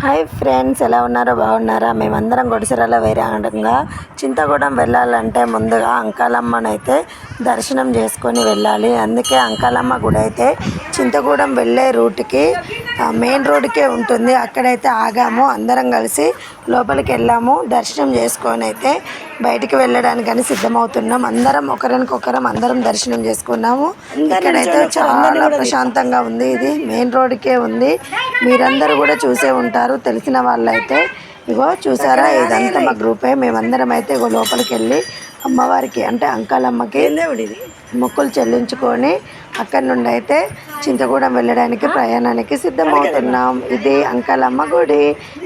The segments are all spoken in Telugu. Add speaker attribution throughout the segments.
Speaker 1: హాయ్ ఫ్రెండ్స్, ఎలా ఉన్నారో బాగున్నారా? మేమందరం గుడిసెరలో వేరంగా చింతగూడెం వెళ్ళాలంటే ముందుగా అంకాలమ్మనైతే దర్శనం చేసుకొని వెళ్ళాలి. అందుకే అంకాలమ్మ గుడి అయితే చింతగూడెం వెళ్ళే రూట్కి మెయిన్ రోడ్డుకే ఉంటుంది. అక్కడైతే ఆగాము, అందరం కలిసి లోపలికి వెళ్ళాము. దర్శనం చేసుకొని అయితే బయటికి వెళ్ళడానికని సిద్ధమవుతున్నాం. అందరం ఒకరికొకరం అందరం దర్శనం చేసుకున్నాము. ఇక్కడైతే చాలా ప్రశాంతంగా ఉంది. ఇది మెయిన్ రోడ్డుకే ఉంది. మీరందరూ కూడా చూసే ఉంటారు తెలిసిన వాళ్ళైతే. ఇగో చూసారా, ఇదంతా మా గ్రూపే. మేమందరం అయితే ఇగో లోపలికి వెళ్ళి అమ్మవారికి అంటే అంకాలమ్మకి మొక్కులు చెల్లించుకొని అక్కడి నుండి అయితే చింతగూడెం వెళ్ళడానికి ప్రయాణానికి సిద్ధమవుతున్నాం. ఇది అంకాలమ్మ గుడి.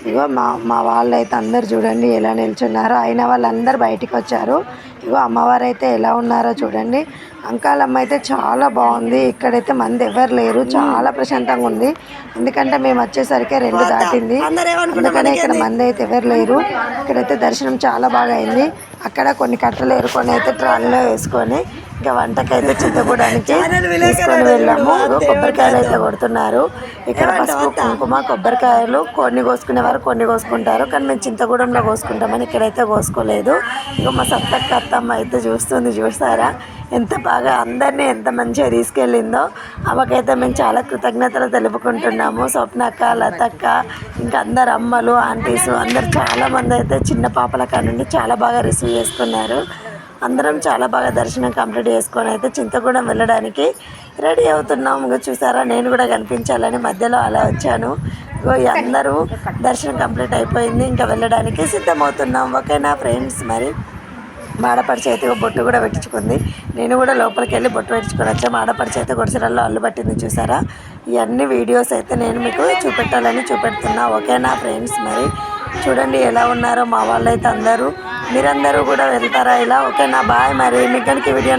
Speaker 1: ఇగో మా వాళ్ళు అయితే అందరు చూడండి ఎలా నిల్చున్నారో. అయిన వాళ్ళందరూ బయటికి వచ్చారు. ఇగో అమ్మవారు అయితే ఎలా ఉన్నారో చూడండి. అంకాలమ్మ అయితే చాలా బాగుంది. ఇక్కడైతే మంది ఎవరు లేరు, చాలా ప్రశాంతంగా ఉంది. ఎందుకంటే మేము వచ్చేసరికి 2 దాటింది, అందుకనే ఇక్కడ మంది అయితే ఎవరు లేరు. ఇక్కడైతే దర్శనం చాలా బాగా అయింది. అక్కడ కొన్ని కట్టలు ఏరుకొని అయితే ట్రాలీలో వేసుకొని ఇంకా వంటకైతే చింతగూడానికి తీసుకొని వెళ్ళాము. కొబ్బరికాయలు అయితే కొడుతున్నారు. ఇక్కడ పసుపు కుంకుమ కొబ్బరికాయలు కొన్ని కోసుకునేవారు కొన్ని కోసుకుంటారు, కానీ మేము చింతగూడెంలో కోసుకుంటామని ఇక్కడైతే కోసుకోలేదు. ఇక మా సత్తక్క అత్తమ్మ అయితే చూస్తుంది. చూస్తారా ఎంత బాగా అందరినీ ఎంత మంచిగా తీసుకెళ్ళిందో. ఆమెకైతే మేము చాలా కృతజ్ఞతలు తెలుపుకుంటున్నాము. స్వప్నక్క, లతక్క, ఇంకా అందరు అమ్మలు, ఆంటీసు అందరు చాలామంది అయితే చిన్న పాపల కానుండి చాలా బాగా రిసీవ్ చేసుకున్నారు. అందరం చాలా బాగా దర్శనం కంప్లీట్ చేసుకొని అయితే చింతగూడెం వెళ్ళడానికి రెడీ అవుతున్నాం. ఇంకా చూసారా, నేను కూడా కనిపించాలని మధ్యలో అలా వచ్చాను. అందరూ దర్శనం కంప్లీట్ అయిపోయింది, ఇంకా వెళ్ళడానికి సిద్ధమవుతున్నాం. ఓకేనా ఫ్రెండ్స్? మరి మాడపడి చేతికి బొట్టు కూడా పెట్టించుకుంది. నేను కూడా లోపలికి వెళ్ళి బొట్టు పెట్టించుకొని వచ్చాము. ఆడపడి చేతి గుడిసెలలో అల్లు పట్టింది. చూసారా, ఇవన్నీ వీడియోస్ అయితే నేను మీకు చూపెట్టాలని చూపెడుతున్నా. ఓకేనా ఫ్రెండ్స్? మరి చూడండి ఎలా ఉన్నారో మా వాళ్ళు అయితే అందరూ. మీరందరూ కూడా వెళ్తారా ఇలా? ఓకేనా? బాయ్. మరి మీకు కనుక వీడియో